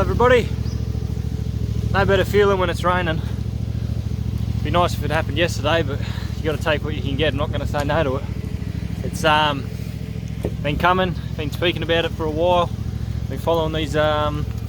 everybody. No better feeling when it's raining. Be nice if it happened yesterday, but you got to take what you can get. I'm not going to say no to it. It's been coming, been speaking about it for a while. Been following these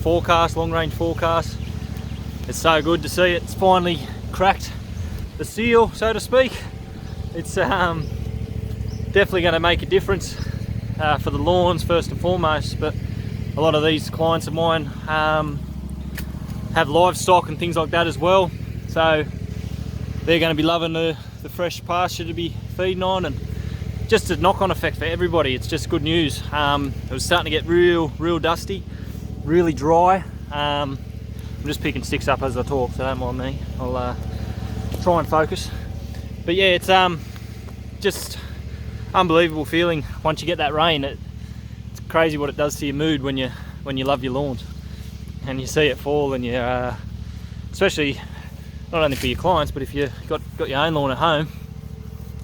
forecasts, long-range forecasts. It's so good to see it's finally cracked the seal, so to speak. It's definitely going to make a difference for the lawns first and foremost, but a lot of these clients of mine have livestock and things like that as well, so they're going to be loving the fresh pasture to be feeding on, and just a knock-on effect for everybody. It's just good news. It was starting to get real dusty, really dry. I'm just picking sticks up as I talk, so don't mind me. I'll try and focus. But yeah, it's just unbelievable feeling once you get that rain. It's crazy what it does to your mood when you love your lawns and you see it fall, and you especially not only for your clients, but if you got your own lawn at home,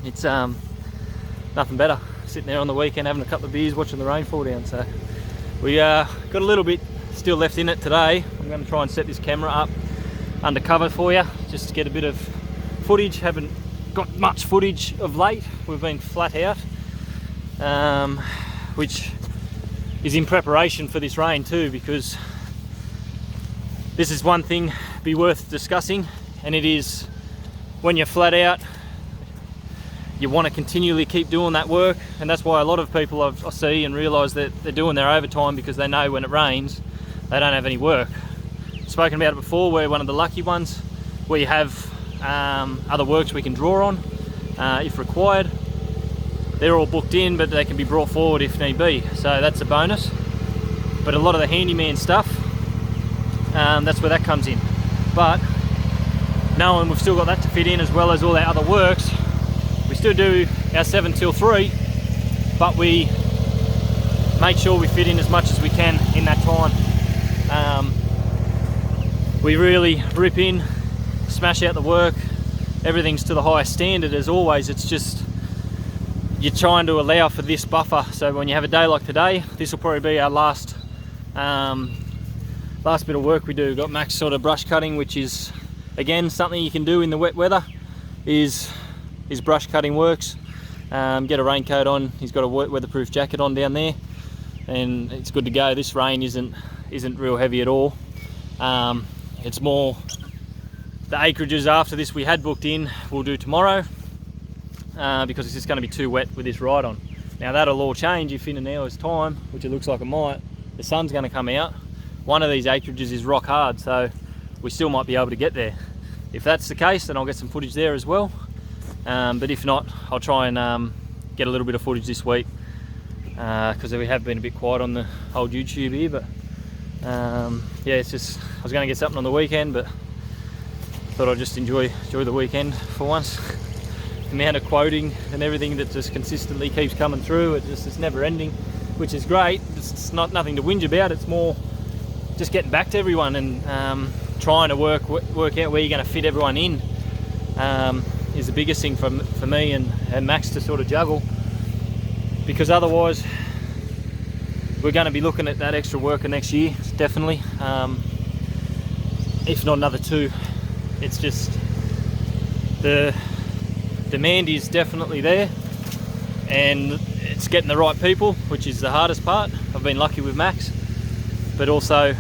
it's nothing better sitting there on the weekend having a couple of beers watching the rain fall down. So we got a little bit still left in it today. I'm going to try and set this camera up undercover for you just to get a bit of footage. Haven't got much footage of late. We've been flat out, which is in preparation for this rain too, because this is one thing be worth discussing, and it is when you're flat out, you want to continually keep doing that work, and that's why a lot of people I see and realise that they're doing their overtime, because they know when it rains they don't have any work. Spoken about it before, we're one of the lucky ones. We have other works we can draw on if required. They're all booked in, but they can be brought forward if need be, so that's a bonus. But a lot of the handyman stuff, that's where that comes in. But knowing we've still got that to fit in, as well as all our other works, we still do our 7 till 3, but we make sure we fit in as much as we can in that time. We really rip in, smash out the work. Everything's to the highest standard as always. It's just you're trying to allow for this buffer, so when you have a day like today, this will probably be our last bit of work we do. Got Max sort of brush cutting, which is again something you can do in the wet weather. Is brush cutting works. Get a raincoat on. He's got a weatherproof jacket on down there, and it's good to go. This rain isn't real heavy at all. It's more the acreages after this we had booked in we'll do tomorrow, because it's just going to be too wet with this ride on. Now that'll all change if in an hour's time, which it looks like it might, the sun's going to come out. One of these acreages is rock hard, so we still might be able to get there. If that's the case, then I'll get some footage there as well. But if not, I'll try and get a little bit of footage this week, because we have been a bit quiet on the old YouTube here. But yeah, it's just I was going to get something on the weekend, but thought I'd just enjoy the weekend for once. The amount of quoting and everything that just consistently keeps coming through, it's never ending, which is great. It's nothing to whinge about. It's more just getting back to everyone and trying to work out where you're going to fit everyone in. Is the biggest thing for me and Max to sort of juggle, because otherwise we're going to be looking at that extra worker next year, definitely, if not another 2. It's just the demand is definitely there, and it's getting the right people, which is the hardest part. I've been lucky with Max, but also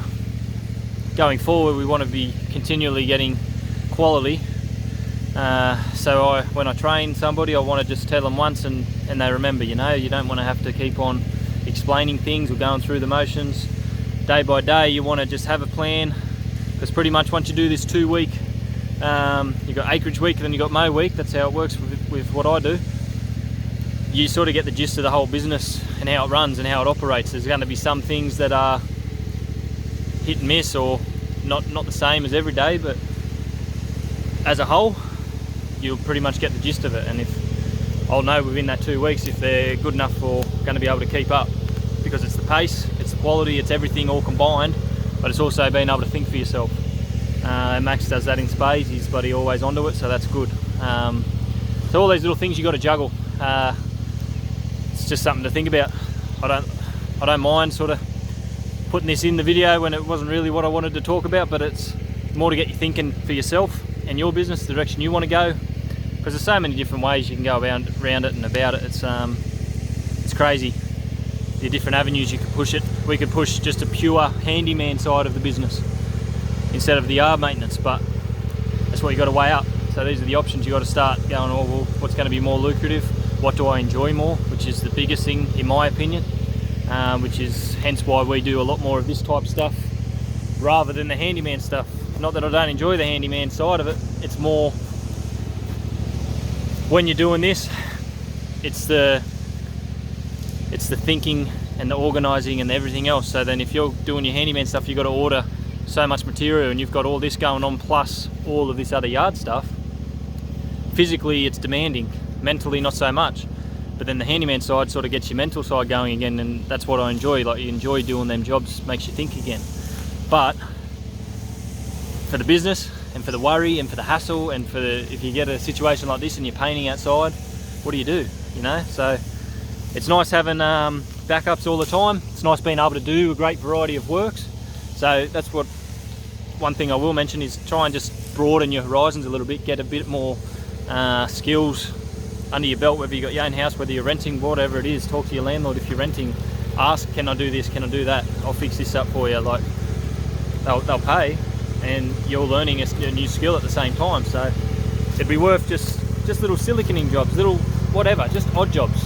going forward we want to be continually getting quality. So when I train somebody, I want to just tell them once and they remember. You know, you don't want to have to keep on explaining things or going through the motions day by day. You want to just have a plan, because pretty much once you do this 2-week, you've got acreage week and then you've got mow week. That's how it works with what I do. You sort of get the gist of the whole business and how it runs and how it operates. There's going to be some things that are hit and miss, or not the same as every day, but as a whole you'll pretty much get the gist of it. And if I'll know within that 2 weeks if they're good enough or going to be able to keep up, because it's the pace, it's the quality, it's everything all combined, but it's also being able to think for yourself. Max does that in spades. He's bloody always onto it, so that's good. So all these little things you got to juggle. It's just something to think about. I don't mind sort of putting this in the video when it wasn't really what I wanted to talk about, but it's more to get you thinking for yourself and your business, the direction you want to go, because there's so many different ways you can go around it and about it. It's crazy the different avenues you could push it. We could push just a pure handyman side of the business instead of the yard maintenance, but that's what you got to weigh up. So these are the options you got to start going, oh well, what's going to be more lucrative, what do I enjoy more, which is the biggest thing in my opinion, which is hence why we do a lot more of this type of stuff rather than the handyman stuff. Not that I don't enjoy the handyman side of it, it's more when you're doing this, it's the thinking and the organising and everything else. So then if you're doing your handyman stuff, you've got to order so much material and you've got all this going on plus all of this other yard stuff. Physically it's demanding, mentally not so much, but then the handyman side sort of gets your mental side going again, and that's what I enjoy. Like, you enjoy doing them jobs, makes you think again. But for the business and for the worry and for the hassle and for if you get a situation like this and you're painting outside, what do? You know, so it's nice having backups all the time. It's nice being able to do a great variety of works. So that's what, one thing I will mention is try and just broaden your horizons a little bit, get a bit more skills under your belt, whether you got your own house, whether you're renting, whatever it is. Talk to your landlord if you're renting, ask, can I do this, can I do that, I'll fix this up for you. Like, they'll pay, and you're learning a new skill at the same time. So it'd be worth just little siliconing jobs, little whatever, just odd jobs,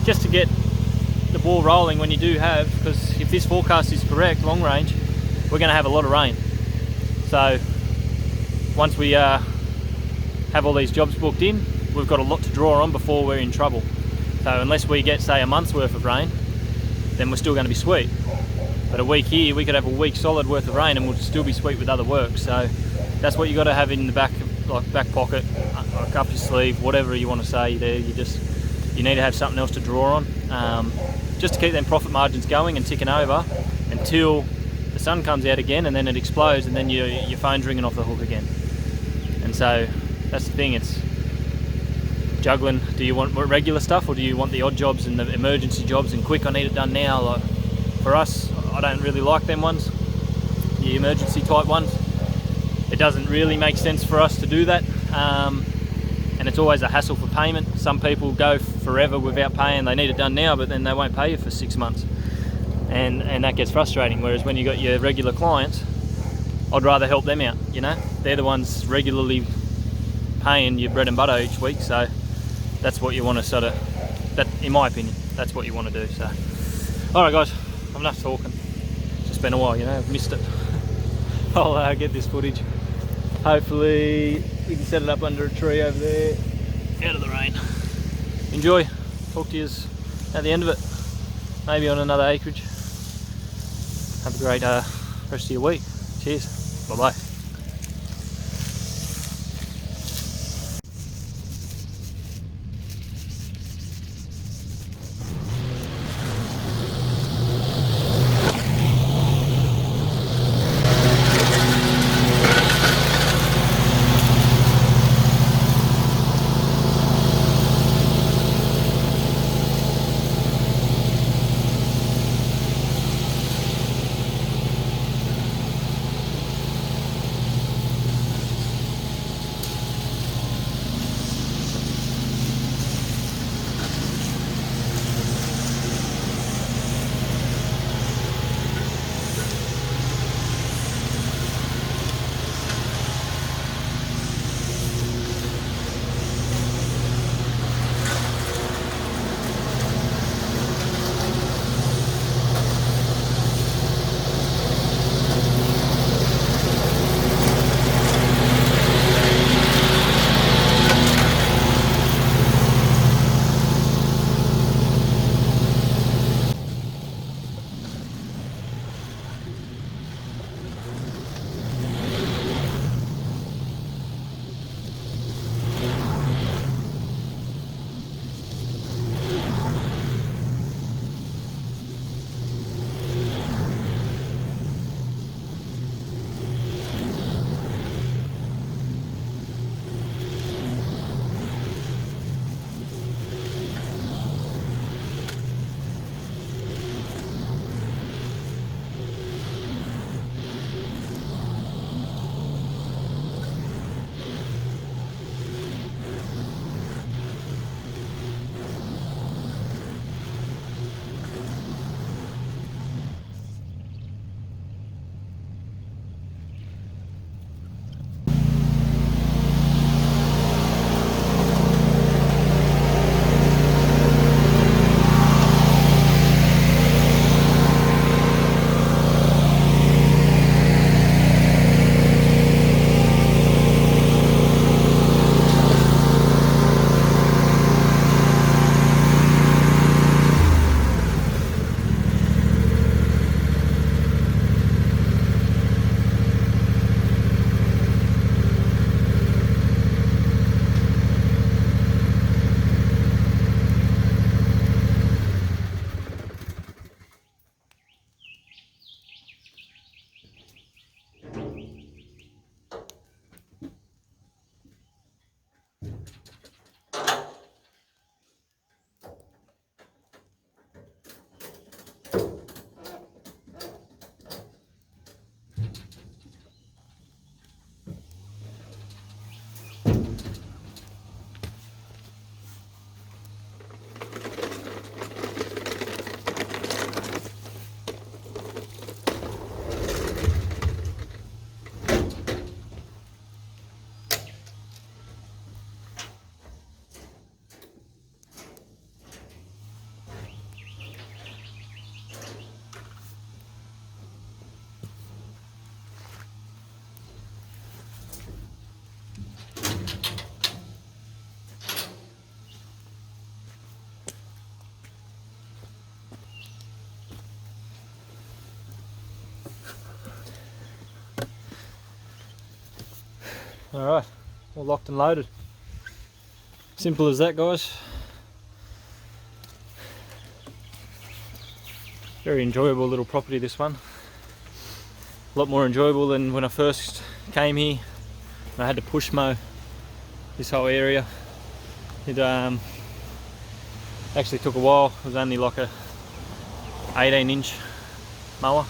just to get the ball rolling when you do have, because if this forecast is correct, long range, we're going to have a lot of rain. So once we have all these jobs booked in, we've got a lot to draw on before we're in trouble. So unless we get, say, a month's worth of rain, then we're still going to be sweet. But a week here, we could have a week solid worth of rain and we'll still be sweet with other work. So that's what you got to have in the back, like back pocket, like up your sleeve, whatever you want to say there. You need to have something else to draw on, just to keep them profit margins going and ticking over until the sun comes out again, and then it explodes, and then your phone's ringing off the hook again. And so that's the thing, it's juggling. Do you want regular stuff, or do you want the odd jobs and the emergency jobs and quick, I need it done now? Like, for us, I don't really like them ones, the emergency type ones. It doesn't really make sense for us to do that, and it's always a hassle for payment. Some people go forever without paying, they need it done now, but then they won't pay you for 6 months, and that gets frustrating. Whereas when you got your regular clients, I'd rather help them out, you know. They're the ones regularly paying your bread and butter each week, so that's what you want to sort of, that, in my opinion, that's what you want to do. So alright guys, enough talking, it's just been a while, you know, I've missed it. I'll get this footage, hopefully we can set it up under a tree over there, out of the rain. Enjoy, talk to you at the end of it, maybe on another acreage. Have a great rest of your week. Cheers, bye bye. Alright, all locked and loaded. Simple as that, guys. Very enjoyable little property, this one. A lot more enjoyable than when I first came here. I had to push mow this whole area. It actually took a while. It was only like a 18-inch mower.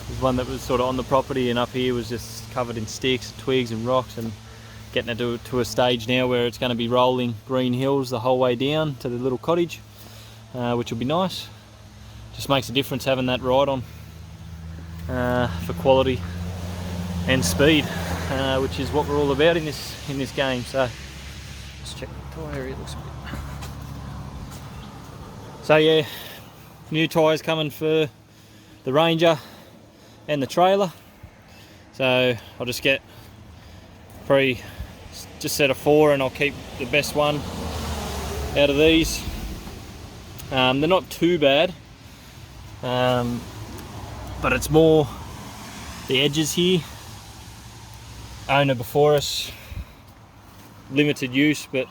It was one that was sort of on the property, and up here was just covered in sticks, twigs and rocks, and getting it to a stage now where it's going to be rolling green hills the whole way down to the little cottage, which will be nice. Just makes a difference having that ride on for quality and speed, which is what we're all about in this game. So let's check the tyre area. It looks a bit. So yeah, new tyres coming for the Ranger and the trailer. So I'll just get just set of 4, and I'll keep the best one out of these. They're not too bad, but it's more the edges here. Owner before us, limited use, but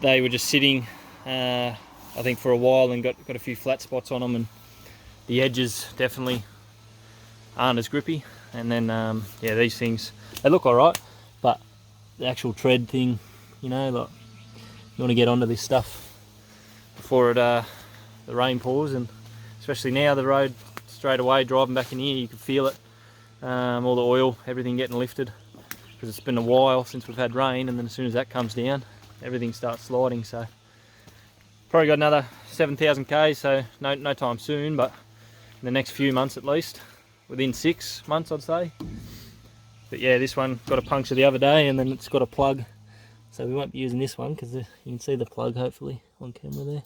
they were just sitting I think for a while and got a few flat spots on them, and the edges definitely aren't as grippy. And then yeah, these things, they look alright, but the actual tread thing, you know, like, you want to get onto this stuff before the rain pours. And especially now, the road straight away driving back in here, you can feel it, all the oil, everything getting lifted, because it's been a while since we've had rain, and then as soon as that comes down, everything starts sliding. So probably got another 7,000 k's, so no time soon, but in the next few months at least, within 6 months I'd say. But yeah, this one got a puncture the other day, and then it's got a plug, so we won't be using this one because you can see the plug hopefully on camera there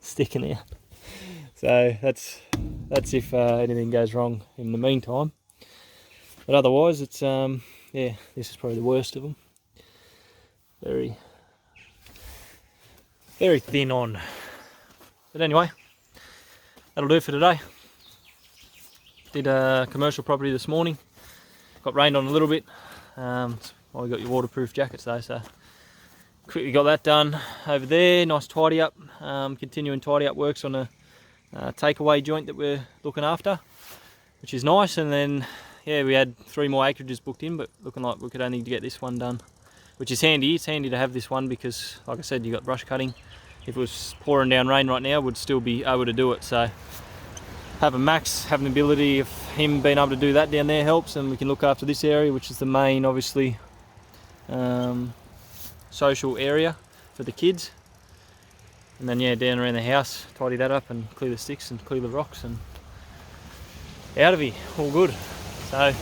sticking out. So that's if anything goes wrong in the meantime. But otherwise, it's yeah, this is probably the worst of them. Very thin on. But anyway, that'll do it for today. Did a commercial property this morning. Got rained on a little bit. Well, we got your waterproof jackets though, so quickly got that done over there. Nice tidy up. Continuing tidy up works on a takeaway joint that we're looking after, which is nice. And then yeah, we had 3 more acreages booked in, but looking like we could only get this one done, which is handy. It's handy to have this one because, like I said, you got brush cutting. If it was pouring down rain right now, we'd still be able to do it. So having Max, having the ability of him being able to do that down there helps, and we can look after this area, which is the main, obviously, social area for the kids. And then yeah, down around the house, tidy that up and clear the sticks and clear the rocks, and out of here, all good. So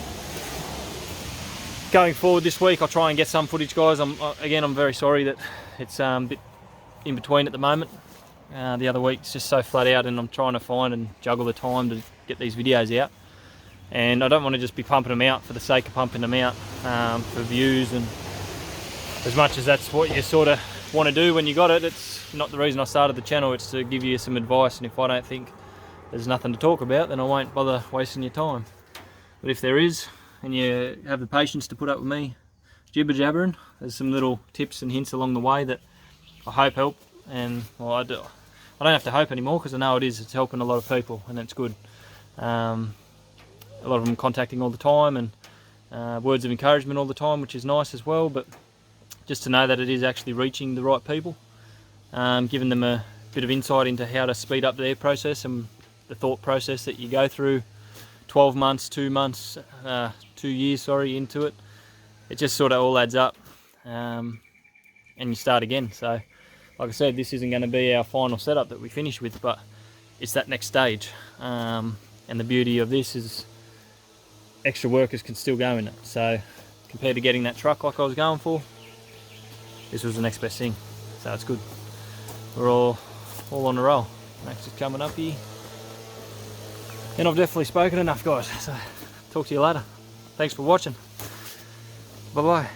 going forward this week, I'll try and get some footage, guys. I'm very sorry that it's a bit in between at the moment. The other week's just so flat out, and I'm trying to find and juggle the time to get these videos out. And I don't want to just be pumping them out for the sake of pumping them out for views, and as much as that's what you sort of want to do when you got it, it's not the reason I started the channel. It's to give you some advice, and if I don't think there's nothing to talk about, then I won't bother wasting your time. But if there is, and you have the patience to put up with me jibber jabbering, there's some little tips and hints along the way that I hope help. And well, I don't have to hope anymore, because I know it's helping a lot of people, and it's good. A lot of them contacting all the time, and words of encouragement all the time, which is nice as well. But just to know that it is actually reaching the right people, giving them a bit of insight into how to speed up their process and the thought process that you go through 12 months, 2 months, 2 years, sorry, into it. It just sort of all adds up, and you start again. So like I said, this isn't going to be our final setup that we finish with, but it's that next stage. And the beauty of this is extra workers can still go in it. So compared to getting that truck like I was going for, this was the next best thing. So it's good. We're all on the roll. Max is coming up here. And I've definitely spoken enough, guys. So talk to you later. Thanks for watching. Bye-bye.